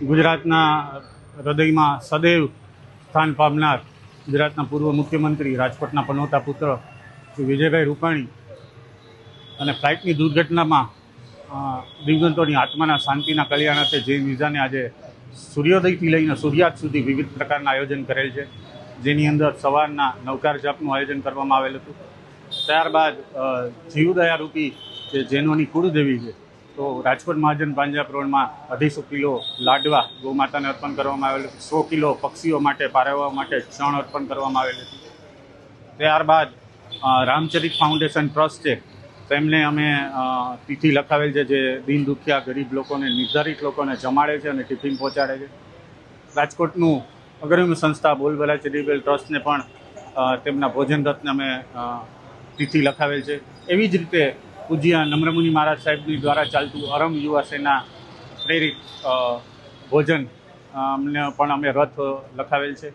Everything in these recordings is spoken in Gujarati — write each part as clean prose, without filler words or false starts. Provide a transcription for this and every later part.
ગુજરાતના હૃદયમાં સદૈવ સ્થાન પામનાર ગુજરાતના પૂર્વ મુખ્યમંત્રી, રાજકોટના પનોતા પુત્ર શ્રી વિજયભાઈ રૂપાણી અને ફ્લાઇટની દુર્ઘટનામાં દિવગંતોની આત્માના શાંતિના કલ્યાણાર્થે જે નિજાને આજે સૂર્યોદયથી લઈને સૂર્યાસ્ત સુધી વિવિધ પ્રકારના આયોજન કરેલ છે, જેની અંદર સવારના નવકાર જાપનું આયોજન કરવામાં આવેલ હતું. ત્યારબાદ જીવદયા રૂપી જે જૈનોની કુળદેવી છે, તો રાજકોટ મહાજન પાંજરાપ રોડમાં 250 કિલો લાડવા ગૌ માતાને અર્પણ કરવામાં આવેલ હતું. 100 કિલો પક્ષીઓ માટે, પારાવા માટે ચણ અર્પણ કરવામાં આવેલ હતું. ત્યારબાદ રામચરિત ફાઉન્ડેશન ટ્રસ્ટ છે, તેમને અમે તિથિ લખાવેલ છે, જે દીન દુખિયા ગરીબ લોકોને, નિર્ધારિત લોકોને જમાડે છે અને ટિફિન પહોંચાડે છે. રાજકોટનું અગ્રણી સંસ્થા બોલબલા ચેરિટેબલ ટ્રસ્ટને પણ તેમના ભોજન રથને અમે તિથિ લખાવેલ છે. એવી જ રીતે પૂજ્ય નમ્રમુનિ મહારાજ સાહેબની દ્વારા ચાલતું અરમ યુવા સેના પ્રેરિત ભોજન અમને પણ અમે રથ લખાવેલ છે.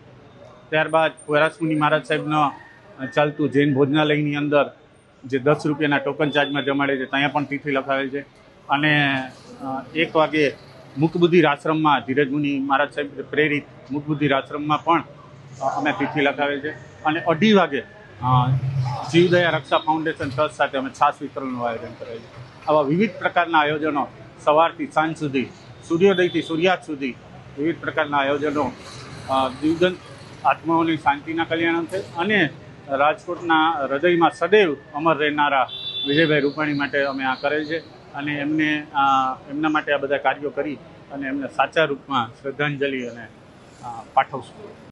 ત્યારબાદ વૈરાસમુનિ મહારાજ સાહેબનો ચાલતું જૈન ભોજનાલયની અંદર જે 10 રૂપિયાના ટોકન ચાર્જમાં જમાડે છે, ત્યાં પણ તિથિ લખાવેલ છે. અને 1 વાગે મુકબુદ્ધિર આશ્રમમાં ધીરજમુનિ મહારાજ સાહેબ પ્રેરિત મુકબુદ્ધિર આશ્રમમાં પણ અમે તિથિ લખાવેલ છે. અને 2:30 વાગે જીવદયા રક્ષા ફાઉન્ડેશન ટ્રસ્ટ સાથે અમે છાશ વિતરણનું આયોજન કરેલ છે. આવા વિવિધ પ્રકારના આયોજનો સવારથી સાંજ સુધી, સૂર્યોદયથી સૂર્યાસ્ત સુધી વિવિધ પ્રકારના આયોજનો દિવગંત આત્માઓની શાંતિના કલ્યાણ છે અને રાજકોટના હૃદયમાં સદૈવ અમર રહેનારા વિજયભાઈ રૂપાણી માટે અમે આ કરેલ છે. અને એમના માટે આ બધા કાર્યો કરી અને એમને સાચા રૂપમાં શ્રદ્ધાંજલિ અને પાઠવશું.